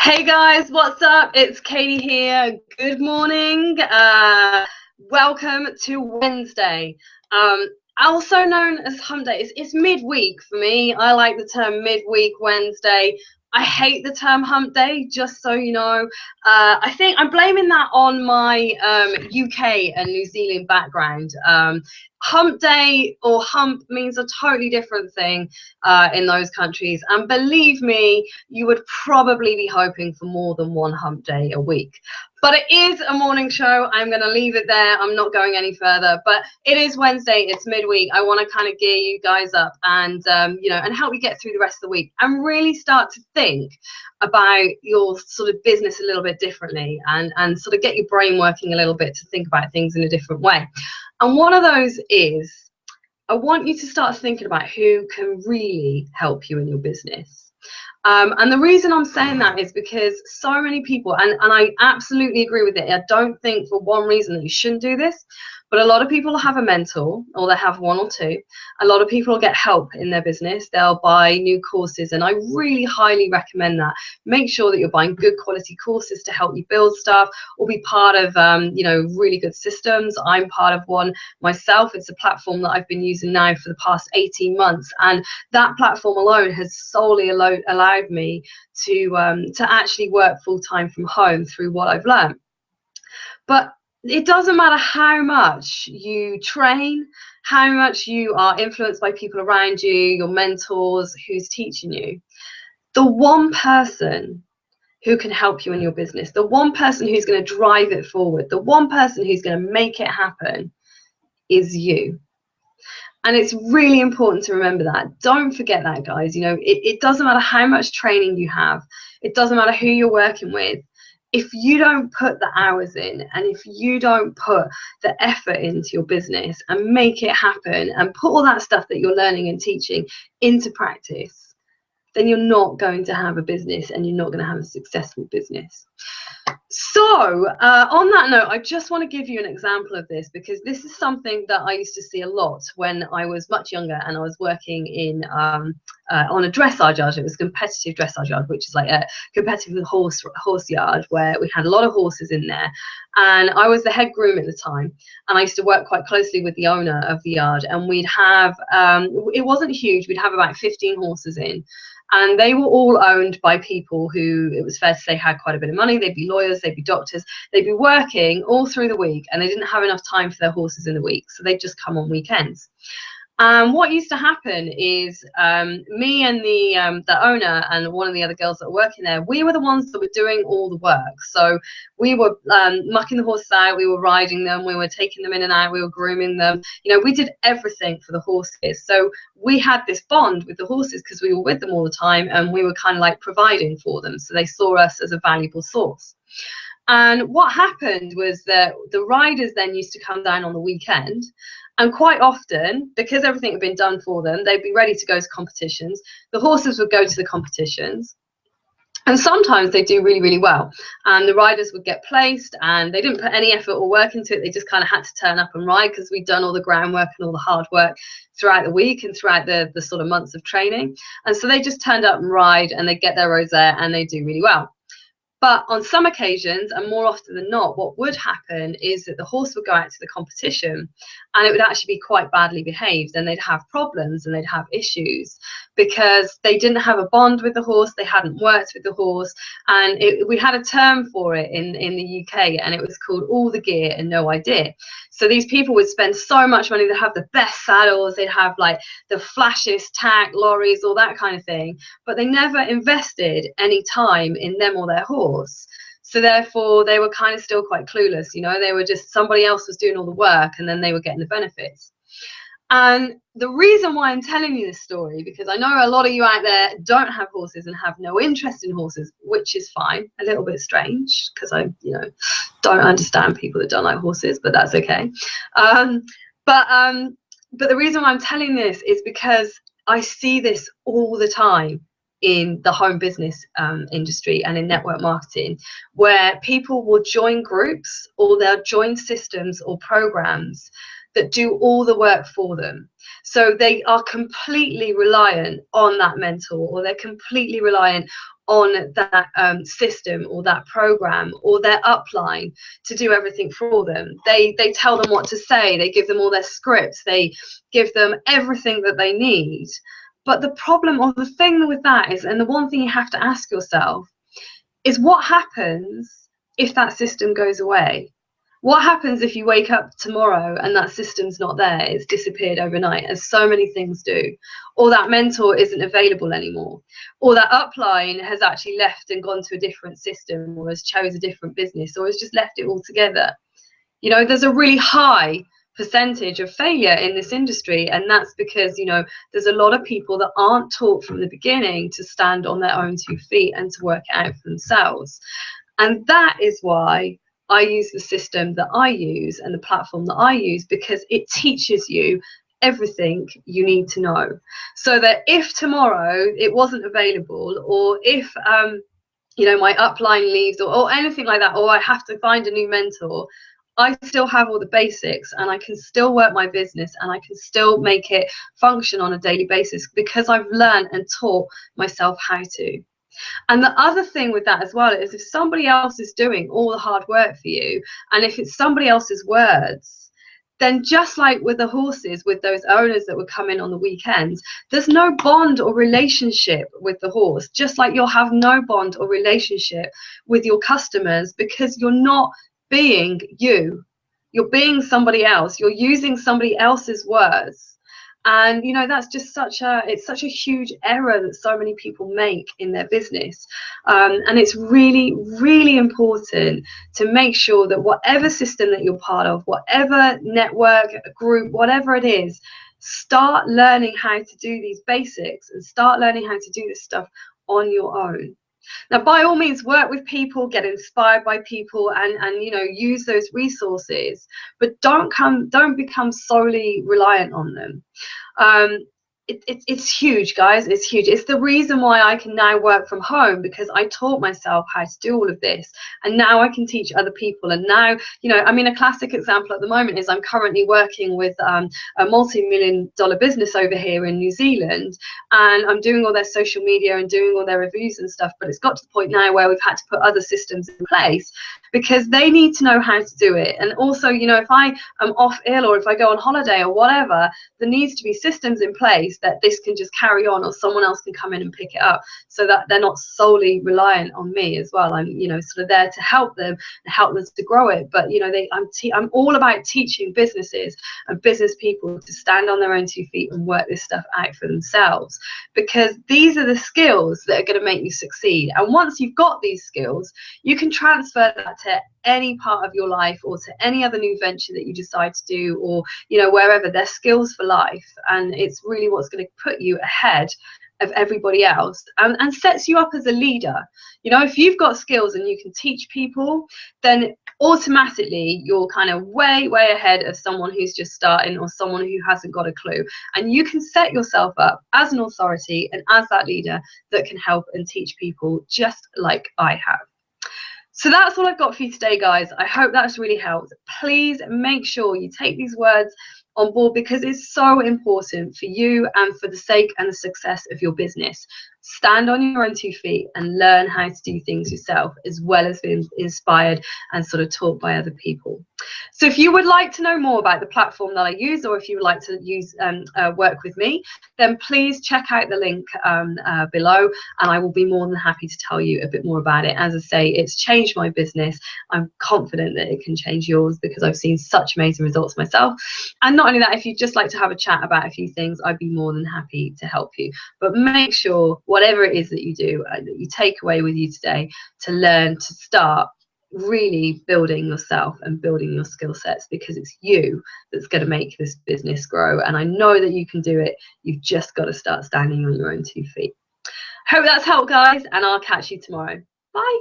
Hey guys, what's up? It's Katie here. Good morning. Welcome to Wednesday. Also known as Hump Day. It's midweek for me. I like the term midweek Wednesday. I hate the term Hump Day, just so you know. I think I'm blaming that on my UK and New Zealand background. Hump Day or hump means a totally different thing in those countries. And believe me, you would probably be hoping for more than one hump day a week. But it is a morning show. I'm going to leave it there. I'm not going any further. But it is Wednesday. It's midweek. I want to kind of gear you guys up and, and help you get through the rest of the week and really start to think about your sort of business a little bit differently and sort of get your brain working a little bit to think about things in a different way. And one of those is I want you to start thinking about who can really help you in your business. And the reason I'm saying that is because so many people, and I absolutely agree with it. I don't think for one reason that you shouldn't do this, but a lot of people have a mentor or they have one or two. A lot of people get help in their business. They'll buy new courses, and I really highly recommend that. Make sure that you're buying good quality courses to help you build stuff or be part of, really good systems. I'm part of one myself. It's a platform that I've been using now for the past 18 months. And that platform alone has solely allowed me to actually work full time from home through what I've learned. But it doesn't matter how much you train, how much you are influenced by people around you, your mentors, who's teaching you. The one person who can help you in your business, the one person who's going to drive it forward, the one person who's going to make it happen is you. And it's really important to remember that. Don't forget that, guys. It doesn't matter how much training you have. It doesn't matter who you're working with. If you don't put the hours in and if you don't put the effort into your business and make it happen and put all that stuff that you're learning and teaching into practice, then you're not going to have a business and you're not going to have a successful business. So on that note, I just want to give you an example of this because this is something that I used to see a lot when I was much younger and I was working in on a dressage yard. It was a competitive dressage yard, which is like a competitive horse yard where we had a lot of horses in there. And I was the head groom at the time, and I used to work quite closely with the owner of the yard. And we'd have, it wasn't huge, we'd have about 15 horses in. And they were all owned by people who, it was fair to say, had quite a bit of money. They'd be lawyers, they'd be doctors, they'd be working all through the week, and they didn't have enough time for their horses in the week, so they'd just come on weekends. What used to happen is me and the owner and one of the other girls that were working there, we were the ones that were doing all the work. So we were mucking the horses out, we were riding them, we were taking them in and out, we were grooming them. We did everything for the horses. So we had this bond with the horses because we were with them all the time and we were kind of like providing for them. So they saw us as a valuable source. And what happened was that the riders then used to come down on the weekend. And quite often, because everything had been done for them, they'd be ready to go to competitions. The horses would go to the competitions. And sometimes they do really, really well. And the riders would get placed and they didn't put any effort or work into it. They just kind of had to turn up and ride because we'd done all the groundwork and all the hard work throughout the week and throughout the sort of months of training. And so they just turned up and ride and they get their rosette and they do really well. But on some occasions, and more often than not, what would happen is that the horse would go out to the competition and it would actually be quite badly behaved and they'd have problems and they'd have issues because they didn't have a bond with the horse, they hadn't worked with the horse. And we had a term for it in the UK and it was called all the gear and no idea. So these people would spend so much money, they'd have the best saddles, they'd have like the flashiest tack, lorries, all that kind of thing, but they never invested any time in them or their horse. So therefore they were kind of still quite clueless, they were just, somebody else was doing all the work and then they were getting the benefits. And the reason why I'm telling you this story, because I know a lot of you out there don't have horses and have no interest in horses, which is fine, a little bit strange because I, don't understand people that don't like horses, but that's okay. But the reason why I'm telling this is because I see this all the time in the home business industry and in network marketing, where people will join groups or they'll join systems or programs that do all the work for them. So they are completely reliant on that mentor, or they're completely reliant on that system or that program or their upline to do everything for them. They tell them what to say, they give them all their scripts, they give them everything that they need. But the problem or the thing with that is, and the one thing you have to ask yourself is, what happens if that system goes away? What happens if you wake up tomorrow and that system's not there? It's disappeared overnight, as so many things do. Or that mentor isn't available anymore. Or that upline has actually left and gone to a different system, or has chose a different business, or has just left it altogether. You know, there's a really high percentage of failure in this industry, and that's because, you know, there's a lot of people that aren't taught from the beginning to stand on their own 2 feet and to work it out for themselves. And that is why I use the system that I use and the platform that I use, because it teaches you everything you need to know, so that if tomorrow it wasn't available, or if you know, my upline leaves, or anything like that, or I have to find a new mentor, I still have all the basics, and I can still work my business, and I can still make it function on a daily basis, because I've learned and taught myself how to. And the other thing with that as well is, if somebody else is doing all the hard work for you, and if it's somebody else's words, then just like with the horses, with those owners that would come in on the weekends, there's no bond or relationship with the horse, just like you'll have no bond or relationship with your customers, because you're not being you. You're being somebody else. You're using somebody else's words. And, you know, that's just such a huge error that so many people make in their business. And it's really, really important to make sure that whatever system that you're part of, whatever network, group, whatever it is, start learning how to do these basics, and start learning how to do this stuff on your own. Now, by all means, work with people, get inspired by people, and you know, use those resources, but don't become solely reliant on them. It's huge, guys. It's huge. It's the reason why I can now work from home, because I taught myself how to do all of this, and now I can teach other people. And now, you know, I mean, a classic example at the moment is I'm currently working with a multi-million-dollar business over here in New Zealand, and I'm doing all their social media and doing all their reviews and stuff. But it's got to the point now where we've had to put other systems in place, because they need to know how to do it. And also, you know, if I am off ill, or if I go on holiday or whatever, there needs to be systems in place that this can just carry on, or someone else can come in and pick it up, so that they're not solely reliant on me as well. I'm, you know, sort of there to help them and help them to grow it. But, you know, I'm all about teaching businesses and business people to stand on their own 2 feet and work this stuff out for themselves, because these are the skills that are going to make you succeed. And once you've got these skills, you can transfer that to any part of your life, or to any other new venture that you decide to do, or, you know, wherever. They're skills for life, and it's really what's going to put you ahead of everybody else, and sets you up as a leader. You know, if you've got skills and you can teach people, then automatically you're kind of way ahead of someone who's just starting, or someone who hasn't got a clue. And you can set yourself up as an authority and as that leader that can help and teach people, just like I have. So that's all I've got for you today, guys. I hope that's really helped. Please make sure you take these words on board, because it's so important for you and for the sake and the success of your business. Stand on your own 2 feet and learn how to do things yourself, as well as being inspired and sort of taught by other people. So if you would like to know more about the platform that I use, or if you would like to use work with me, then please check out the link below, and I will be more than happy to tell you a bit more about it. As I say, it's changed my business. I'm confident that it can change yours, because I've seen such amazing results myself. And not only that, if you'd just like to have a chat about a few things, I'd be more than happy to help you. But make sure, whatever it is that you do, that you take away with you today, to learn to start really building yourself and building your skill sets, because it's you that's going to make this business grow. And I know that you can do it. You've just got to start standing on your own 2 feet. Hope that's helped, guys, and I'll catch you tomorrow. Bye.